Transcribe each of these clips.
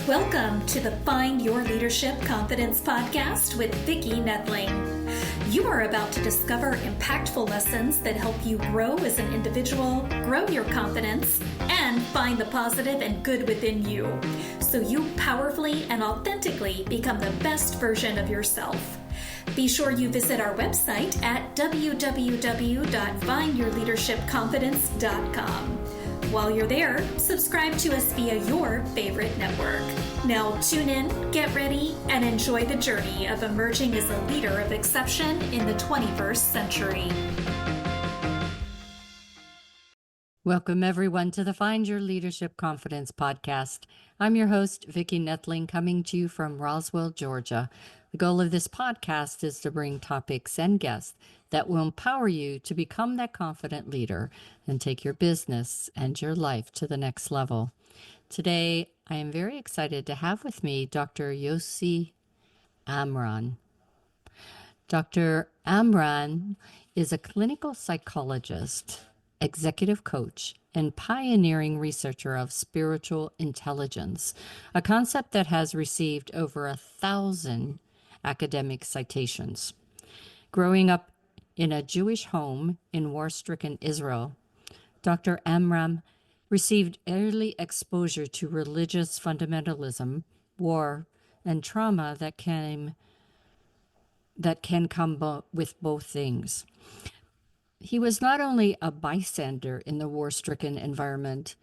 Welcome to the Find Your Leadership Confidence podcast with Vicki Noethling. You are about to discover impactful lessons that help you grow as an individual, grow your confidence, and find the positive and good within you, so you powerfully and authentically become the best version of yourself. Be sure you visit our website at www.findyourleadershipconfidence.com. While you're there, subscribe to us via your favorite network. Now tune in, get ready, and enjoy the journey of emerging as a leader of exception in the 21st century. Welcome, everyone, to the Find Your Leadership Confidence podcast. I'm your host, Vicki Noethling, coming to you from Roswell, Georgia. The goal of this podcast is to bring topics and guests that will empower you to become that confident leader and take your business and your life to the next level. Today, I am very excited to have with me Dr. Yosi Amram. Dr. Amram is a clinical psychologist, executive coach, and pioneering researcher of spiritual intelligence, a concept that has received over 1,000 academic citations. Growing up in a Jewish home in war-stricken Israel, Dr. Amram received early exposure to religious fundamentalism, war, and trauma that can come with both things. He was not only a bystander in the war-stricken environment,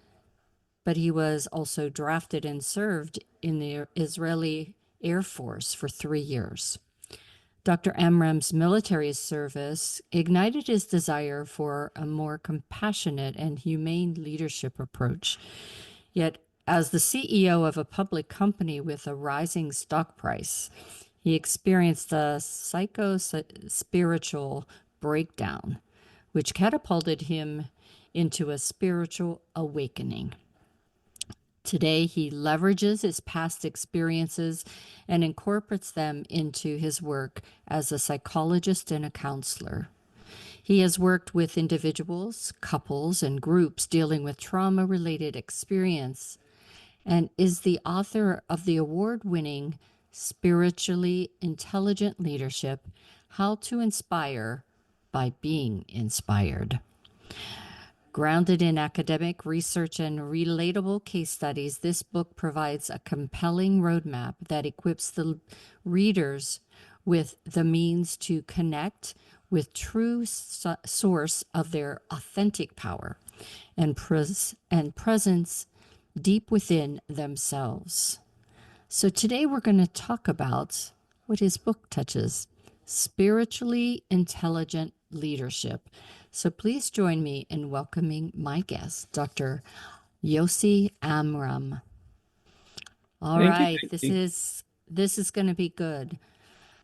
but he was also drafted and served in the Israeli Air Force for 3 years. Dr. Amram's military service ignited his desire for a more compassionate and humane leadership approach. Yet, as the CEO of a public company with a rising stock price, he experienced a psycho-spiritual breakdown, which catapulted him into a spiritual awakening. Today, he leverages his past experiences and incorporates them into his work as a psychologist and a counselor. He has worked with individuals, couples, and groups dealing with trauma-related experience and is the author of the award-winning Spiritually Intelligent Leadership: How to Inspire by Being Inspired. Grounded in academic research and relatable case studies, this book provides a compelling roadmap that equips the readers with the means to connect with true source of their authentic power and presence deep within themselves. So today we're going to talk about what his book touches: spiritually intelligent leadership. So please join me in welcoming my guest, Dr. Yosi Amram. All right, this is going to be good.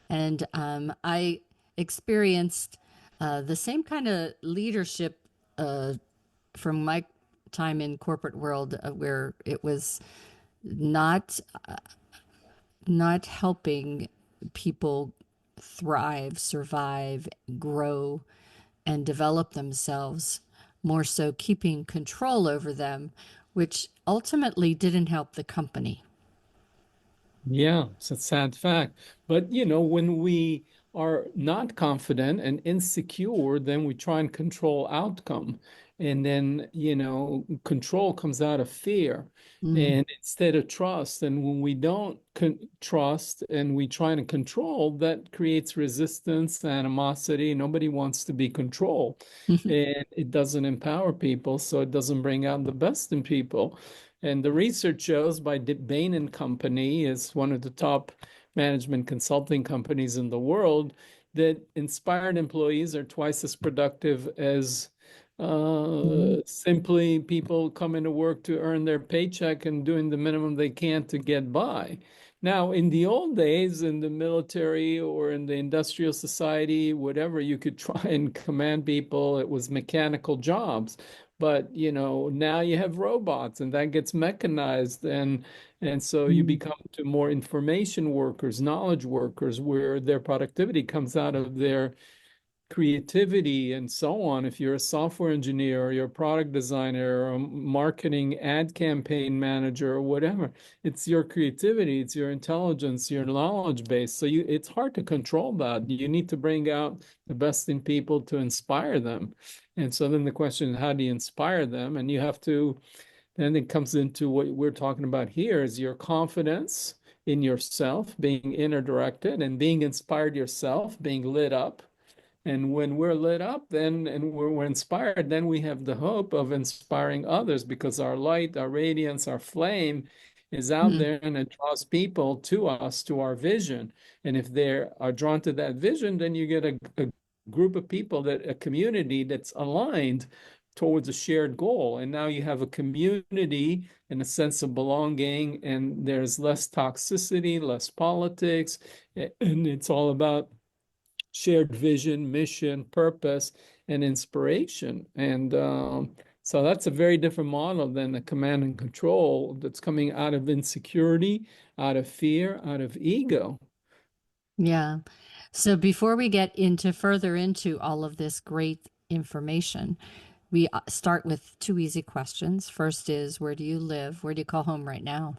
And I experienced the same kind of leadership from my time in corporate world, where it was not helping people thrive, survive, grow, and develop themselves, more so keeping control over them, which ultimately didn't help the company. Yeah, it's a sad fact. But, when we are not confident and insecure, then we try and control outcome. And then, control comes out of fear and instead of trust. And when we don't trust and we try to control, that creates resistance, animosity. Nobody wants to be controlled. And it doesn't empower people, so it doesn't bring out the best in people. And the research shows by Bain and Company, is one of the top management consulting companies in the world, that inspired employees are twice as productive as simply people coming to work to earn their paycheck and doing the minimum they can to get by. Now, in the old days, in the military or in the industrial society, whatever, you could try and command people. It was mechanical jobs. But, now you have robots and that gets mechanized. And so you become to more information workers, knowledge workers, where their productivity comes out of their creativity and so on. If you're a software engineer or you're a product designer or a marketing ad campaign manager or whatever, it's your creativity, it's your intelligence, your knowledge base. So it's hard to control that. You need to bring out the best in people to inspire them. And so then the question is, how do you inspire them? And you have to, then it comes into what we're talking about here is your confidence in yourself, being inner directed and being inspired yourself, being lit up. And when we're lit up, then and we're inspired, then we have the hope of inspiring others because our light, our radiance, our flame is out Mm, there and it draws people to us, to our vision. And if they are drawn to that vision, then you get a group of people, that a community that's aligned towards a shared goal. And now you have a community and a sense of belonging, and there's less toxicity, less politics, and it's all about shared vision, mission, purpose, and inspiration. And so that's a very different model than the command and control that's coming out of insecurity, out of fear, out of ego. yeah. So before we get into further into all of this great information, we start with two easy questions. First is, where do you live? Where do you call home right now?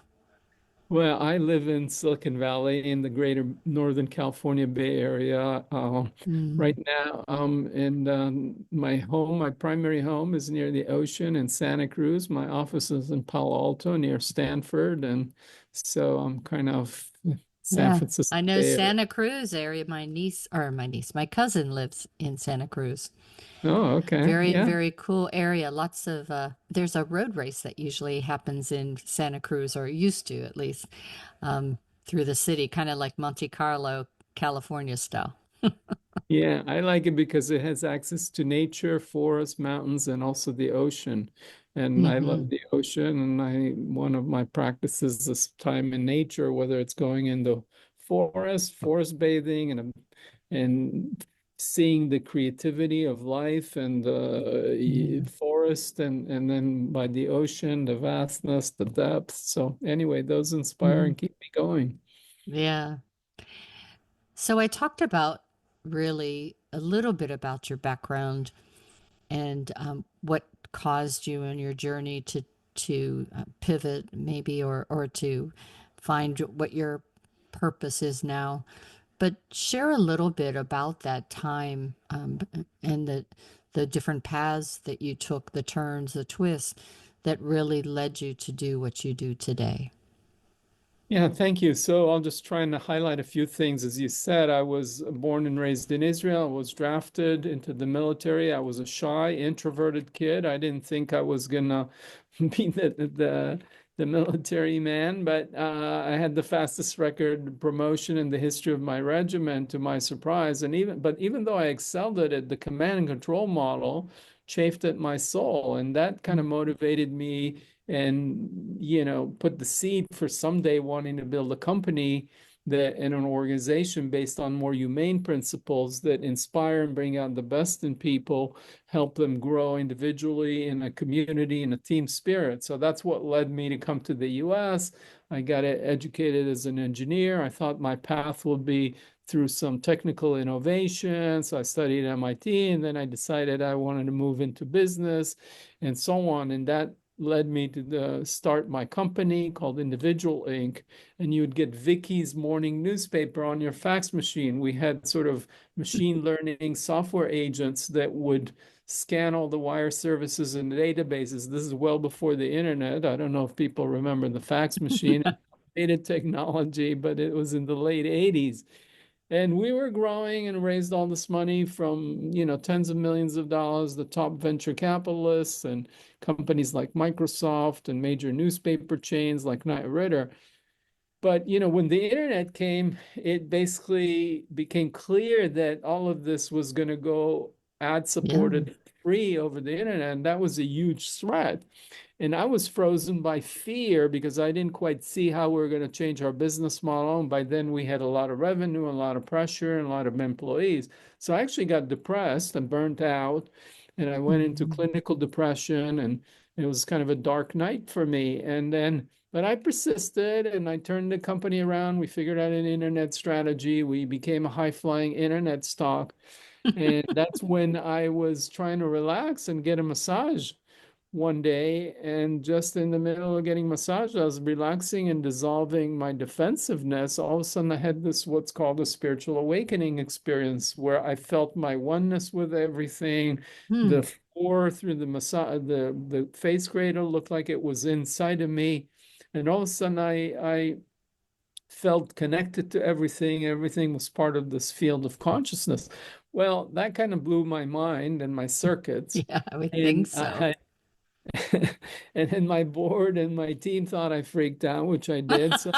Well, I live in Silicon Valley in the greater Northern California Bay Area. Mm, Right now, and my home, my primary home is near the ocean in Santa Cruz. My office is in Palo Alto near Stanford. And so I'm kind of San yeah. Francisco I know Bay Area. Santa Cruz area. My cousin lives in Santa Cruz. Oh, okay. Very, Yeah. very cool area. Lots of, there's a road race that usually happens in Santa Cruz, or used to at least, through the city, kind of like Monte Carlo, California style. Yeah, I like it because it has access to nature, forests, mountains, and also the ocean. And I love Hmm. the ocean, and one of my practices is time in nature, whether it's going in the forest bathing, and seeing the creativity of life and the Hmm. forest, and then by the ocean, the vastness, the depth. So anyway, those inspire and keep me going. Yeah. So I talked about really a little bit about your background and what caused you in your journey to pivot maybe or to find what your purpose is now. But share a little bit about that time and the different paths that you took, the turns, the twists that really led you to do what you do today. Yeah, thank you. So I'll just try and highlight a few things. As you said, I was born and raised in Israel. I was drafted into the military. I was a shy, introverted kid. I didn't think I was gonna be the military man, but I had the fastest record promotion in the history of my regiment, to my surprise. Even though I excelled at it, the command and control model chafed at my soul, and that kind of motivated me and put the seed for someday wanting to build a company that in an organization based on more humane principles that inspire and bring out the best in people, help them grow individually in a community, in a team spirit. So that's what led me to come to the US. I got educated as an engineer. I thought my path would be through some technical innovation. So I studied at MIT, and then I decided I wanted to move into business and so on. And that led me to start my company called Individual Inc. And you would get Vicky's morning newspaper on your fax machine. We had sort of machine learning software agents that would scan all the wire services and databases. This is well before the internet. I don't know if people remember the fax machine, data technology, but it was in the late 80s. And we were growing and raised all this money from, tens of millions of dollars, the top venture capitalists and companies like Microsoft and major newspaper chains like Knight Ridder. But, when the internet came, it basically became clear that all of this was going to go ad Yeah. supported free over the internet. And that was a huge threat. And I was frozen by fear because I didn't quite see how we were going to change our business model. And by then we had a lot of revenue, a lot of pressure, and a lot of employees. So I actually got depressed and burnt out. And I went into Mhm. clinical depression, and it was kind of a dark night for me. But I persisted and I turned the company around. We figured out an internet strategy. We became a high flying internet stock. And that's when I was trying to relax and get a massage one day. And just in the middle of getting massage, I was relaxing and dissolving my defensiveness. All of a sudden, I had this what's called a spiritual awakening experience where I felt my oneness with everything. Hmm. The floor through the massage, the face cradle looked like it was inside of me. And all of a sudden, I felt connected to everything. Everything was part of this field of consciousness. Well, that kind of blew my mind and my circuits. Yeah, I would think And so. I, and then my board and my team thought I freaked out, which I did. So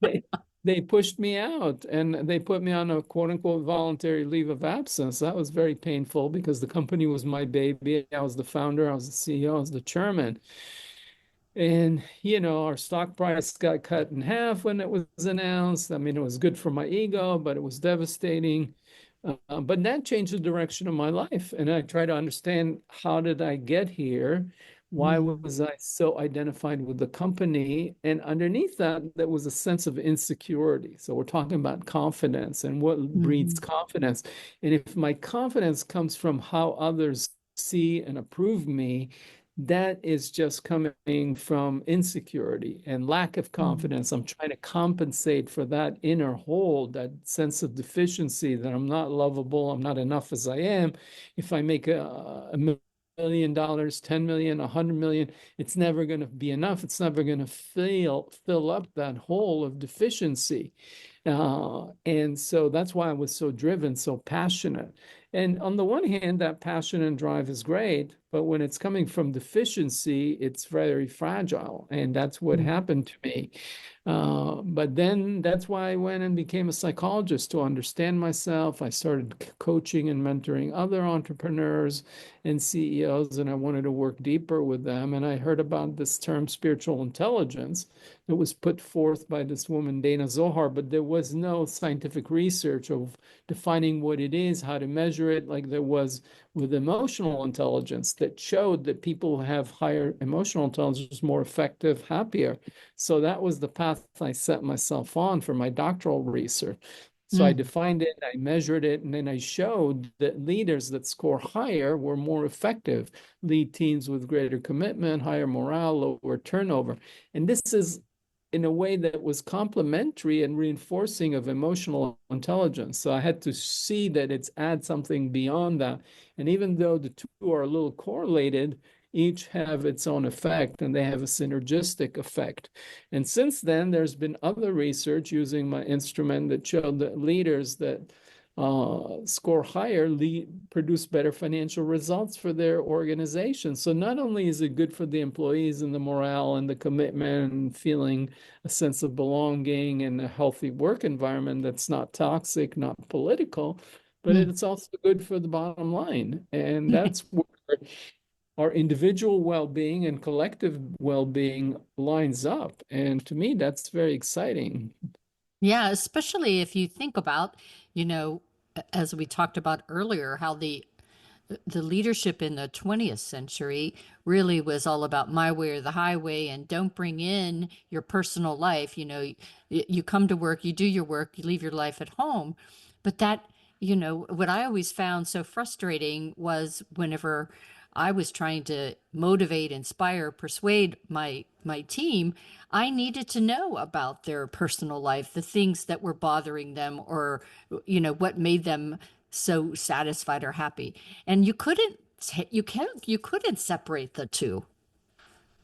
they, they pushed me out and they put me on a quote unquote voluntary leave of absence. That was very painful because the company was my baby. I was the founder, I was the CEO, I was the chairman. And, our stock price got cut in half when it was announced. I mean, it was good for my ego, but it was devastating. But that changed the direction of my life. And I try to understand, how did I get here? Why Mm, was I so identified with the company? And underneath that, there was a sense of insecurity. So we're talking about confidence and what breeds mhm, confidence. And if my confidence comes from how others see and approve me, that is just coming from insecurity and lack of mm, confidence. I'm trying to compensate for that inner hole, that sense of deficiency, that I'm not lovable, I'm not enough as I am. If I make $1 million, 10 million, 100 million, it's never going to be enough. It's never going to fill up that hole of deficiency. And so that's why I was so driven, so passionate. And on the one hand, that passion and drive is great, but when it's coming from deficiency, it's very fragile. And that's what mm, happened to me. But then that's why I went and became a psychologist to understand myself. I started coaching and mentoring other entrepreneurs and CEOs, and I wanted to work deeper with them. And I heard about this term spiritual intelligence that was put forth by this woman, Dana Zohar, but there was no scientific research of defining what it is, how to measure it, like there was with emotional intelligence, that showed that people who have higher emotional intelligence are more effective, happier. So that was the path I set myself on for my doctoral research. So I mm. defined it, I measured it, and then I showed that leaders that score higher were more effective, lead teams with greater commitment, higher morale, lower turnover. And this is in a way that was complementary and reinforcing of emotional intelligence. So I had to see that it's add something beyond that. And even though the two are a little correlated, each have its own effect and they have a synergistic effect. And since then, there's been other research using my instrument that showed that leaders that score higher produce better financial results for their organization. So not only is it good for the employees and the morale and the commitment and feeling a sense of belonging and a healthy work environment that's not toxic, not political, but Mm. it's also good for the bottom line. And that's where our individual well-being and collective well-being lines up. And to me, that's very exciting. Yeah, especially if you think about, you know, as we talked about earlier, how the leadership in the 20th century really was all about my way or the highway, and don't bring in your personal life. You come to work, you do your work, you leave your life at home. But what I always found so frustrating was whenever I was trying to motivate, inspire, persuade my team, I needed to know about their personal life, the things that were bothering them, or what made them so satisfied or happy. And you couldn't separate the two.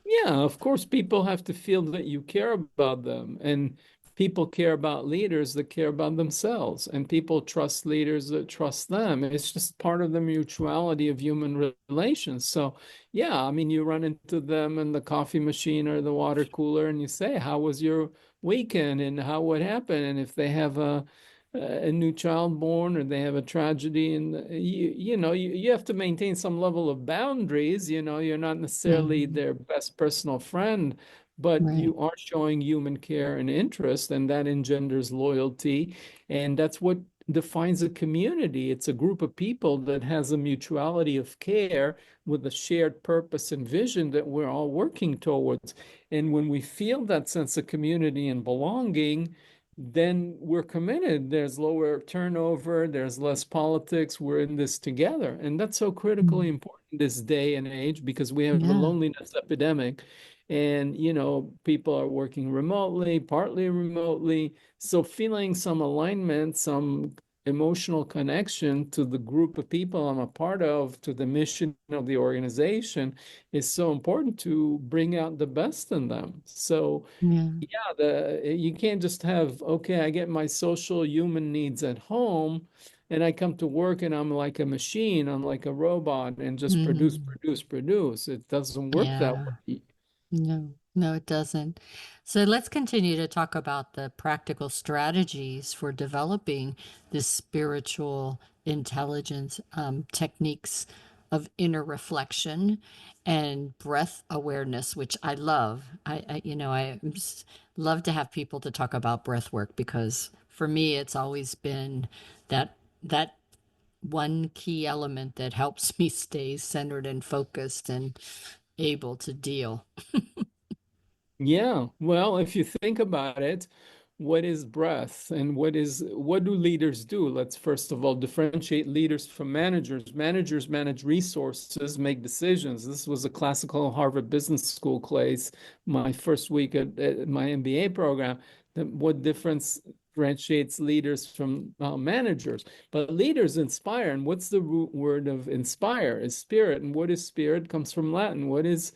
Yeah, of course, people have to feel that you care about them, and people care about leaders that care about themselves, and people trust leaders that trust them. It's just part of the mutuality of human relations. So, yeah, I mean, you run into them in the coffee machine or the water cooler, and you say, "How was your weekend?" and "How what happened?" And if they have a new child born or they have a tragedy, and you have to maintain some level of boundaries. You're not necessarily Mhm. their best personal friend, but Right. you are showing human care and interest, and that engenders loyalty. And that's what defines a community. It's a group of people that has a mutuality of care with a shared purpose and vision that we're all working towards. And when we feel that sense of community and belonging, then we're committed. There's lower turnover, there's less politics. We're in this together. And that's so critically Mm. important this day and age because we have a Yeah. loneliness epidemic. And, people are working remotely, partly remotely. So feeling some alignment, some emotional connection to the group of people I'm a part of, to the mission of the organization is so important to bring out the best in them. So, Yeah. yeah, you can't just have, okay, I get my social human needs at home and I come to work and I'm like a machine, I'm like a robot and just produce, Hmm. produce, produce. It doesn't work that Yeah. way. No, no, it doesn't. So let's continue to talk about the practical strategies for developing this spiritual intelligence, techniques of inner reflection and breath awareness, which I love. Love to have people to talk about breath work because for me, it's always been that one key element that helps me stay centered and focused and able to deal. Yeah, well, if you think about it, what is breath and what do leaders do? Let's first of all differentiate leaders from managers. Managers manage resources, make decisions. This was a classical Harvard Business School class, my first week at my MBA program. What differentiates leaders from managers? But leaders inspire, and what's the root word of inspire? Is spirit, and what is spirit? Comes from Latin. What is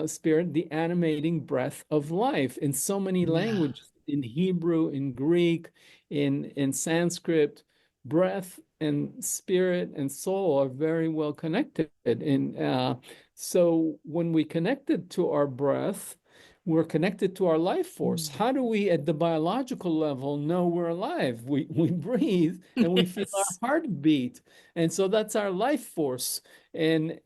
spirit, the animating breath of life in so many Yeah. languages, in Hebrew, in Greek, in Sanskrit. Breath and spirit and soul are very well connected. And so when we connected to our breath, we're connected to our life force. Mm. How do we, at the biological level, know we're alive? We breathe and we feel our Yes. heartbeat. And so that's our life force. And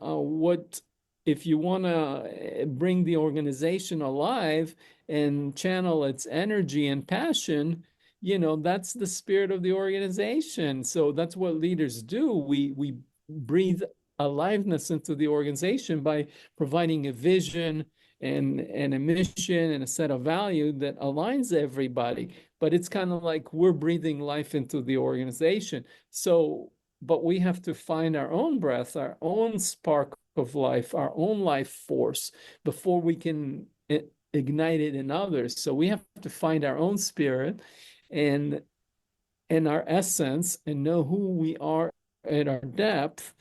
what if you want to bring the organization alive and channel its energy and passion, that's the spirit of the organization. So that's what leaders do. We breathe aliveness into the organization by providing a vision and a mission and a set of value that aligns everybody. But it's kind of like we're breathing life into the organization. So, but we have to find our own breath, our own spark of life, our own life force before we can ignite it in others. So we have to find our own spirit and our essence and know who we are at our depth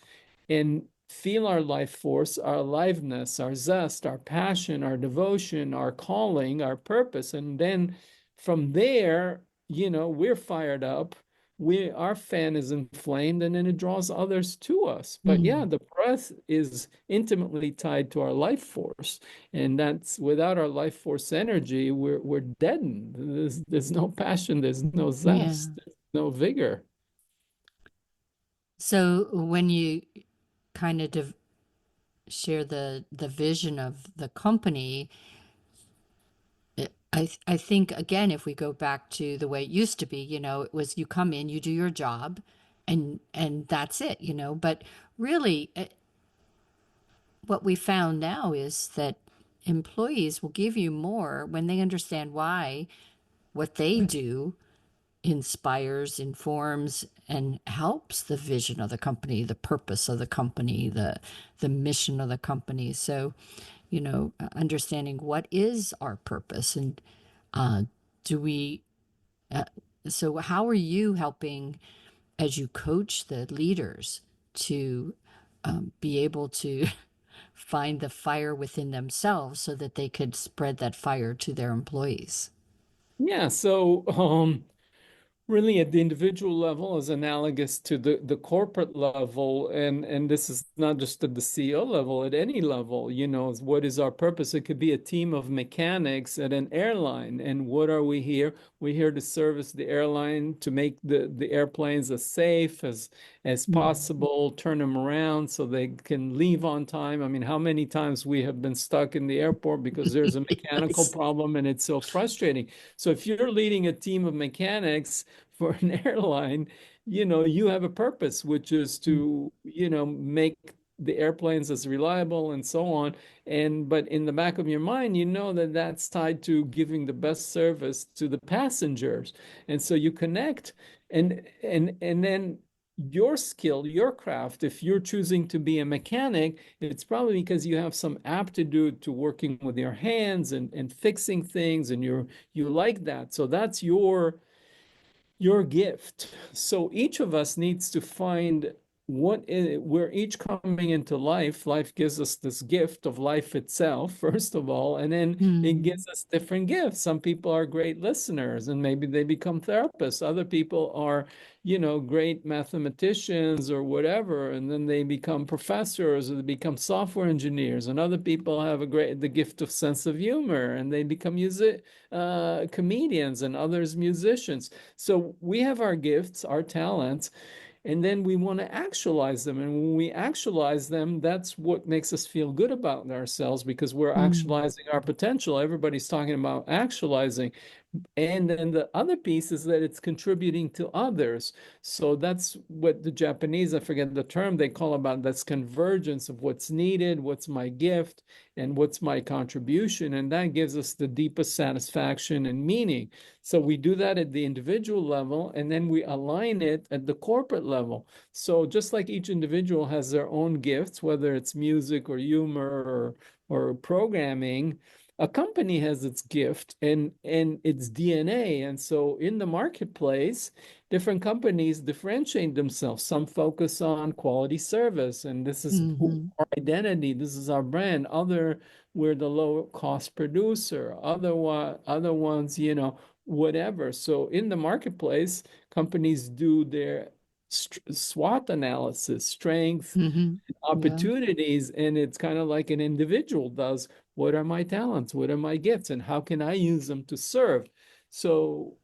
and feel our life force, our aliveness, our zest, our passion, our devotion, our calling, our purpose. And then from there, we're fired up. Our fan is inflamed and then it draws others to us. But yeah, Mm. the breath is intimately tied to our life force. And that's without our life force energy, we're deadened. There's no passion, there's no Yeah. zest, there's no vigor. So when you kind of share the vision of the company, I think again, if we go back to the way it used to be, it was you come in, you do your job, and that's it, But really, what we found now is that employees will give you more when they understand why what they do inspires, informs, and helps the vision of the company, the purpose of the company, the mission of the company. So, understanding what is our purpose and uh, do we. Uh, so, how are you helping as you coach the leaders to be able to find the fire within themselves so that they could spread that fire to their employees? Yeah, so really at the individual level is analogous to the corporate level, and this is not just at the CEO level, at any level, what is our purpose? It could be a team of mechanics at an airline. And what are we here? We're here to service the airline, to make the airplanes as safe as Mm. possible, turn them around so they can leave on time. I mean, how many times we have been stuck in the airport because there's a mechanical Yes. problem and it's so frustrating. So if you're leading a team of mechanics for an airline, you have a purpose, which is to, make the airplanes as reliable and so on. But in the back of your mind, you know that that's tied to giving the best service to the passengers. And so you connect, and then your skill, your craft, if you're choosing to be a mechanic, it's probably because you have some aptitude to working with your hands and fixing things, and you like that. So that's your gift. So each of us needs to find we're each coming into life. Life gives us this gift of life itself, first of all, and then it Mm. gives us different gifts. Some people are great listeners and maybe they become therapists. Other people are, great mathematicians or whatever, and then they become professors or they become software engineers. And other people have the gift of sense of humor and they become comedians, and others musicians. So we have our gifts, our talents, and then we want to actualize them. And when we actualize them, that's what makes us feel good about ourselves, because we're Mm. actualizing our potential. Everybody's talking about actualizing. And then the other piece is that it's contributing to others. So that's what the Japanese, I forget the term they call about, that's convergence of what's needed, what's my gift, and what's my contribution. And that gives us the deepest satisfaction and meaning. So we do that at the individual level, and then we align it at the corporate level. So just like each individual has their own gifts, whether it's music or humor or programming, a company has its gift and its DNA. And so in the marketplace, different companies differentiate themselves. Some focus on quality service, and this is Mhm. our identity, this is our brand. We're the low cost producer. Other ones, whatever. So in the marketplace, companies do their SWOT analysis, strength, Mhm. Yeah. opportunities, and it's kind of like an individual does. What are my talents? What are my gifts? And how can I use them to serve? So,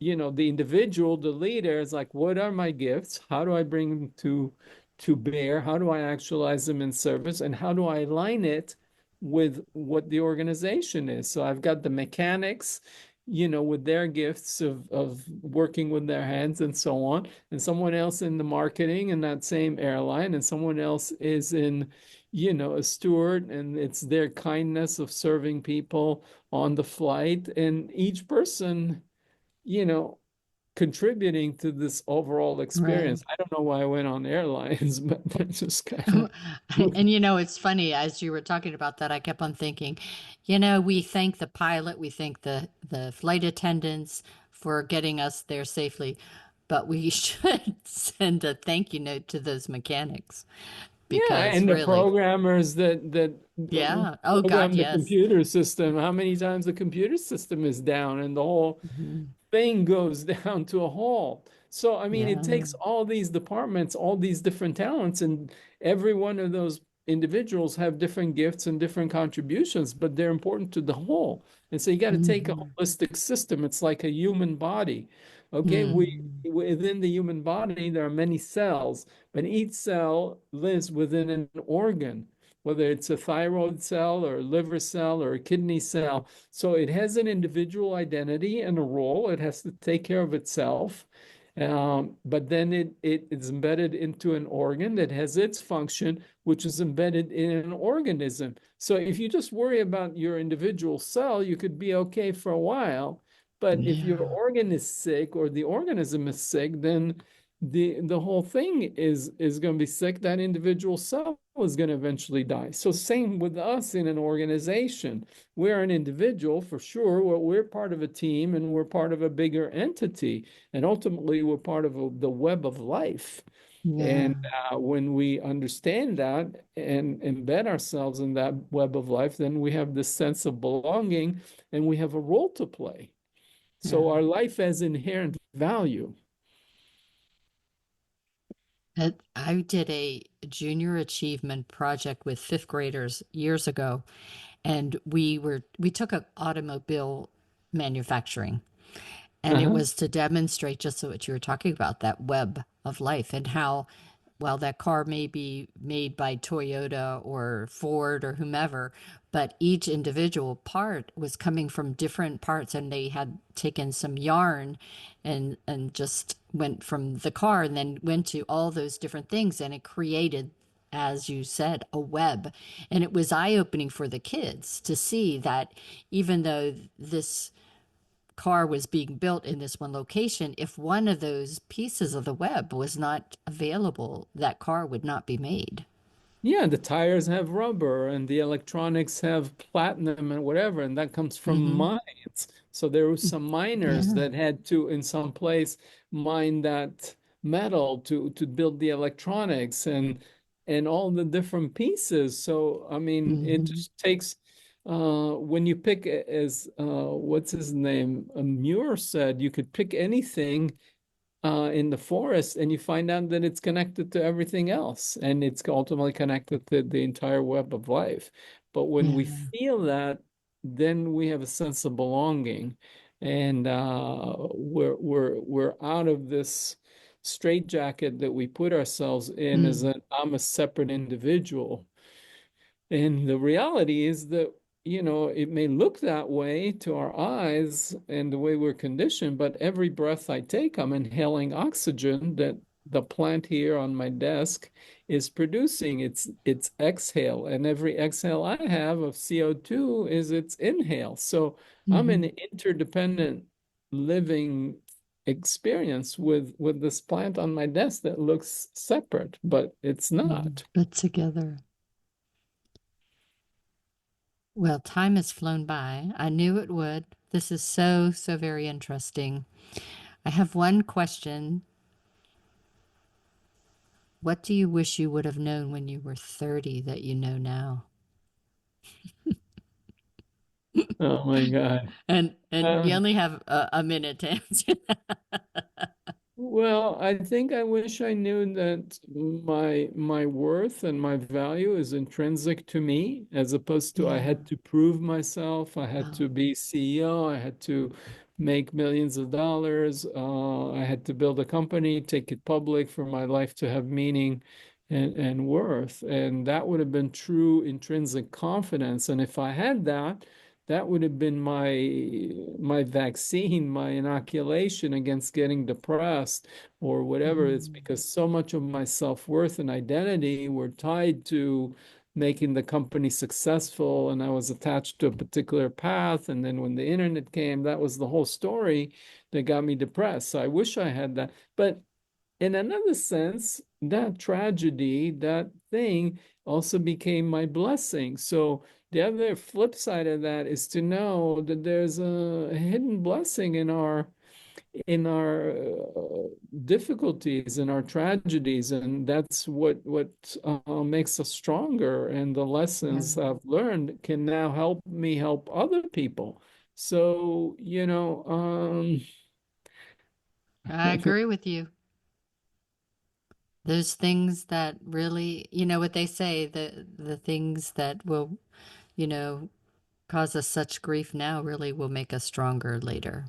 the individual, the leader is like, what are my gifts? How do I bring them to bear? How do I actualize them in service? And how do I align it with what the organization is? So I've got the mechanics, with their gifts of working with their hands and so on, and someone else in the marketing in that same airline, and someone else is in, a steward, and it's their kindness of serving people on the flight. And each person, you know, contributing to this overall Right. experience. I don't know why I went on airlines, but that just kind of And it's funny, as you were talking about that, I kept on thinking, we thank the pilot, we thank the flight attendants for getting us there safely, but we should send a thank you note to those mechanics yeah, because and the really, programmers that yeah. Oh God, program the yes. computer system. How many times the computer system is down and the whole Mhm. thing goes down to a halt. So, I mean, it Yeah. takes all these departments, all these different talents, and every one of those individuals have different gifts and different contributions, but they're important to the whole. And so you got to take a Mhm. holistic system. It's like a human body. Okay, Mhm. within the human body, there are many cells, but each cell lives within an organ, whether it's a thyroid cell or a liver cell or a kidney cell. So it has an individual identity and a role. It has to take care of itself. But then it is embedded into an organ that has its function, which is embedded in an organism. So if you just worry about your individual cell, you could be okay for a while. But if your Yeah. organ is sick or the organism is sick, then the whole thing is going to be sick. That individual cell is going to eventually die. So same with us in an organization. We're an individual for sure. Well, we're part of a team and we're part of a bigger entity. And ultimately, we're part of the web of life. Yeah. And when we understand that and embed ourselves in that web of life, then we have this sense of belonging and we have a role to play. So Yeah. our life has inherent value. I did a junior achievement project with fifth graders years ago, and we took a automobile manufacturing, and it Uh-huh. was to demonstrate just what you were talking about, that web of life and how, well, that car may be made by Toyota or Ford or whomever, but each individual part was coming from different parts, and they had taken some yarn and just went from the car and then went to all those different things, and it created as you said, a web. And it was eye-opening for the kids to see that even though this car was being built in this one location, if one of those pieces of the web was not available, that car would not be made. Yeah, the tires have rubber and the electronics have platinum and whatever, and that comes from Mm-hmm. mines. So there were some miners Yeah. that had to, in some place, mine that metal to build the electronics and all the different pieces. So I mean, it Mm-hmm. just takes when you pick as what's his name? Muir said you could pick anything in the forest and you find out that it's connected to everything else and it's ultimately connected to the entire web of life. But when we Yeah. feel that, then we have a sense of belonging and we're out of this straitjacket that we put ourselves in as Mm. an I'm a separate individual. And the reality is that, it may look that way to our eyes and the way we're conditioned, but every breath I take, I'm inhaling oxygen that the plant here on my desk is producing. It's exhale, and every exhale I have of CO2 is its inhale. So I'm in Mm-hmm. an interdependent living experience with this plant on my desk that looks separate, but it's Mm-hmm. not. But together. Well, time has flown by. I knew it would. This is so, so very interesting. I have one question. What do you wish you would have known when you were 30 that you know now? Oh my God. And you Uh, only have a minute to answer that. well, I think I wish I knew that my worth and my value is intrinsic to me, as opposed to I Yeah. had to prove myself, I had Oh, to be CEO, I had to make millions of dollars, I had to build a company, take it public for my life to have meaning and worth. And that would have been true intrinsic confidence. And if I had that, that would have been my vaccine, my inoculation against getting depressed or whatever. It's mm, because so much of my self-worth and identity were tied to making the company successful, and I was attached to a particular path. And then when the internet came, that was the whole story that got me depressed. So I wish I had that. But in another sense, that tragedy, that thing also became my blessing. So the other flip side of that is to know that there's a hidden blessing in our difficulties, in our tragedies, and that's what makes us stronger. And the yeah, lessons I've learned can now help me help other people. So, I agree with you. Those things that really, you know what they say, the things that will, you know, cause us such grief now really will make us stronger later.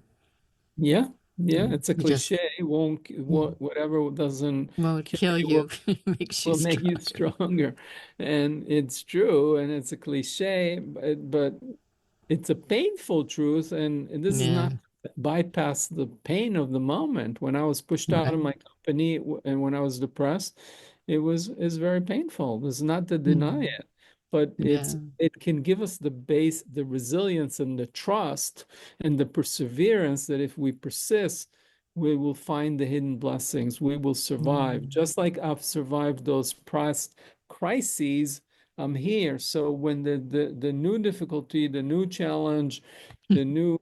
Yeah, yeah, Mm. it's a You just cliche. It won't, mm, whatever doesn't won't kill kill you you, makes you will make you stronger. stronger. And it's true, and it's a cliche, but it's a painful truth, and this is Yeah, not to bypass the pain of the moment. When I was pushed out of right. my company and when I was depressed, it's very painful. This is not to deny Mm, it, but yeah, it can give us the base, the resilience and the trust and the perseverance that if we persist, we will find the hidden blessings. We will survive. mm, Just like I've survived those past crises, I'm here. So when the new difficulty, the new challenge, the new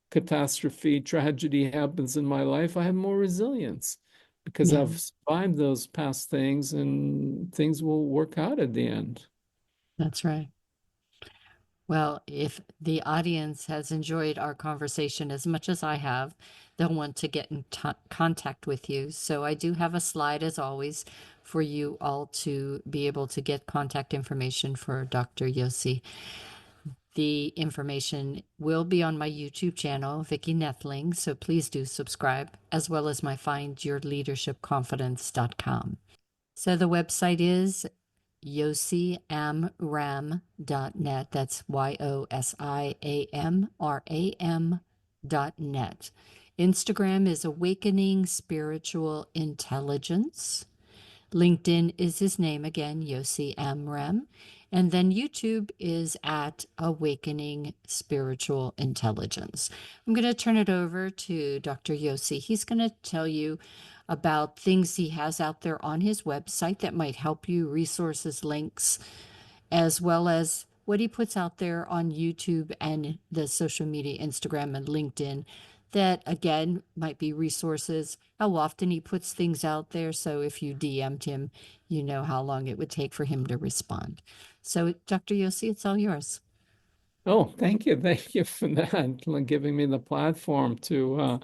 catastrophe, tragedy happens in my life, I have more resilience because yeah, I've survived those past things and things will work out at the end. that's right. Well, if the audience has enjoyed our conversation as much as I have, they'll want to get in contact with you. So I do have a slide, as always, for you all to be able to get contact information for Dr. Yosi. The information will be on my YouTube channel, Vicki Noethling, so please do subscribe, as well as my findyourleadershipconfidence.com. So the website is yosiamram.net. That's YOSIAMRAM.net. Instagram is Awakening Spiritual Intelligence. LinkedIn is his name again, Yosi Amram. And then YouTube is at Awakening Spiritual Intelligence. I'm going to turn it over to Dr. Yosi. He's going to tell you about things he has out there on his website that might help you, resources, links, as well as what he puts out there on YouTube and the social media, Instagram and LinkedIn, that again might be resources, how often he puts things out there. So if you DM'd him, you know how long it would take for him to respond. So, Dr. Yosi, it's all yours. Oh, thank you. Thank you for that, like giving me the platform to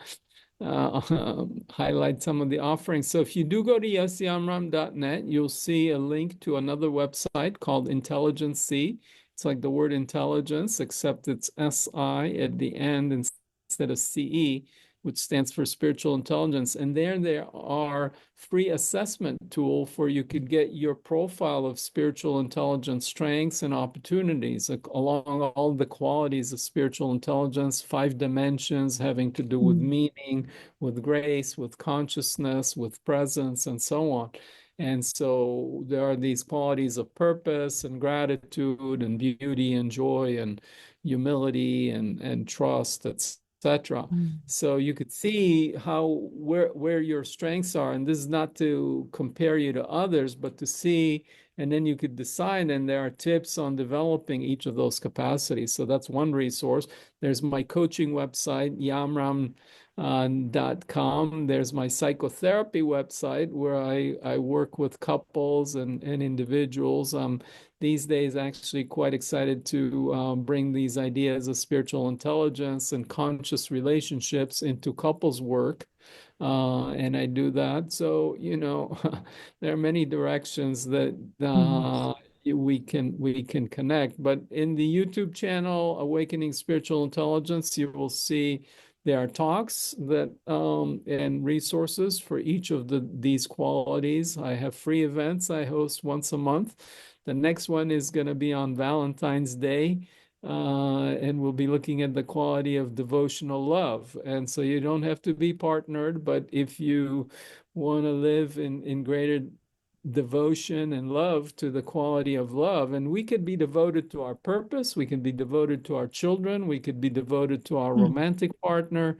highlight some of the offerings. So if you do go to yosiamram.net, you'll see a link to another website called Intelligence C. It's like the word intelligence, except it's SI at the end instead of CE, which stands for spiritual intelligence. And there are free assessment tool for you could get your profile of spiritual intelligence strengths and opportunities along all the qualities of spiritual intelligence, 5 dimensions having to do with meaning, with grace, with consciousness, with presence, and so on. And so there are these qualities of purpose and gratitude and beauty and joy and humility and trust, etc. So you could see how where your strengths are, and this is not to compare you to others, but to see, and then you could decide. And there are tips on developing each of those capacities. So that's one resource. There's my coaching website, yamram.com. There's my psychotherapy website where I work with couples and individuals. These days actually quite excited to bring these ideas of spiritual intelligence and conscious relationships into couples work. And I do that. So, there are many directions that we can connect. But in the YouTube channel, Awakening Spiritual Intelligence, you will see there are talks that and resources for each of these qualities. I have free events I host once a month. The next one is going to be on Valentine's Day, and we'll be looking at the quality of devotional love. And so you don't have to be partnered, but if you want to live in greater devotion and love to the quality of love, and we could be devoted to our purpose, we can be devoted to our children, we could be devoted to our romantic partner,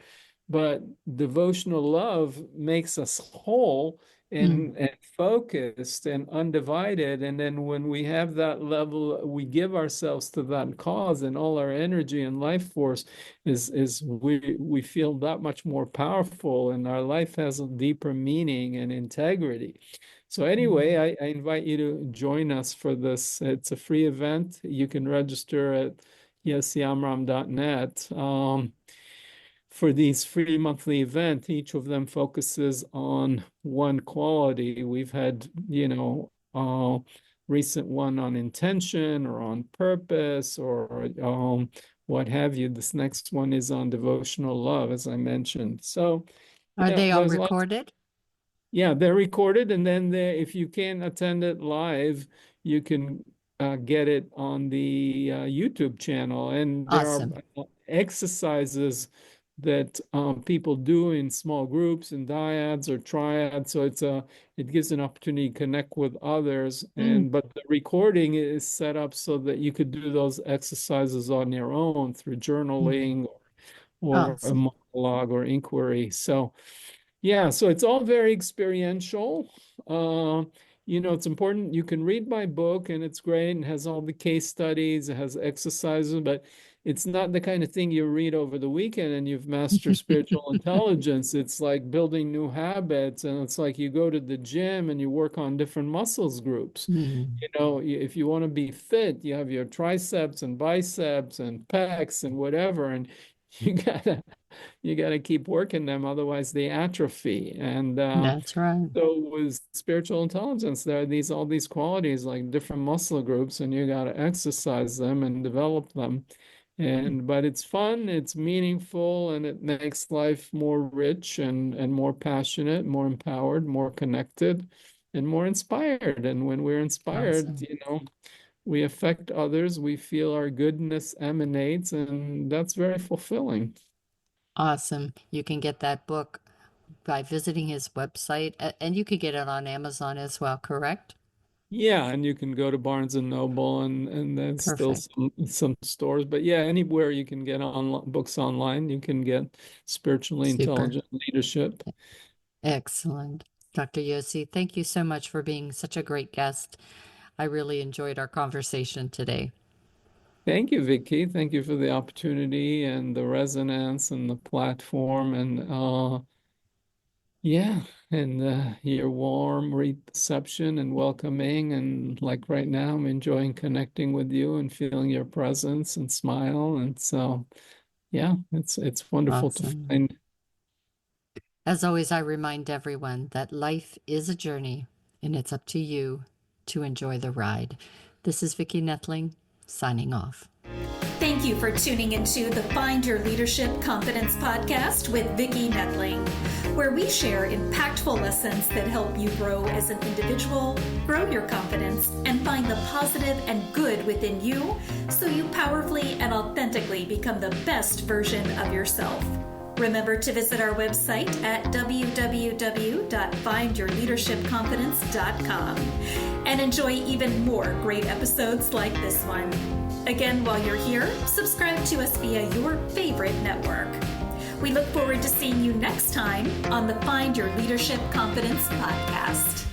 but devotional love makes us whole and focused and undivided. And then when we have that level, we give ourselves to that cause, and all our energy and life force is we feel that much more powerful, and our life has a deeper meaning and integrity. So anyway, I invite you to join us for this. It's a free event. You can register at yosiamram.net. For these free monthly events, each of them focuses on one quality. We've had, recent one on intention or on purpose or what have you. This next one is on devotional love, as I mentioned. So, Are they all there's lots. recorded? Yeah, they're recorded, and then if you can't attend it live, you can get it on the YouTube channel. And there are Awesome. exercises that people do in small groups and dyads or triads. So it gives an opportunity to connect with others. But the recording is set up so that you could do those exercises on your own through journaling or a Awesome. monologue or inquiry. So yeah, so it's all very experiential. It's important. You can read my book, and it's great and has all the case studies, it has exercises, but it's not the kind of thing you read over the weekend and you've mastered spiritual intelligence. It's like building new habits, and it's like you go to the gym and you work on different muscles groups. If you want to be fit, you have your triceps and biceps and pecs and whatever, and you gotta you got to keep working them, otherwise they atrophy. And That's right. so with spiritual intelligence, there are all these qualities like different muscle groups, and you got to exercise them and develop them. But it's fun, it's meaningful, and it makes life more rich and more passionate, more empowered, more connected, and more inspired. And when we're inspired, Awesome. we affect others, we feel our goodness emanates, and that's very fulfilling. Awesome. You can get that book by visiting his website, and you could get it on Amazon as well, correct? Yeah, and you can go to Barnes and Noble, and there's still Perfect. some stores. But yeah, anywhere you can get books online, you can get Spiritually Super. Intelligent Leadership. Excellent. Dr. Yosi, thank you so much for being such a great guest. I really enjoyed our conversation today. Thank you, Vicki. Thank you for the opportunity and the resonance and the platform, and yeah, and your warm reception and welcoming. And like right now, I'm enjoying connecting with you and feeling your presence and smile. And so, yeah, it's wonderful to Awesome. find. As always, I remind everyone that life is a journey, and it's up to you to enjoy the ride. This is Vicki Noethling, signing off. Thank you for tuning into the Find Your Leadership Confidence podcast with Vicki Noethling, where we share impactful lessons that help you grow as an individual, grow your confidence, and find the positive and good within you so you powerfully and authentically become the best version of yourself. Remember to visit our website at www.findyourleadershipconfidence.com and enjoy even more great episodes like this one. Again, while you're here, subscribe to us via your favorite network. We look forward to seeing you next time on the Find Your Leadership Confidence podcast.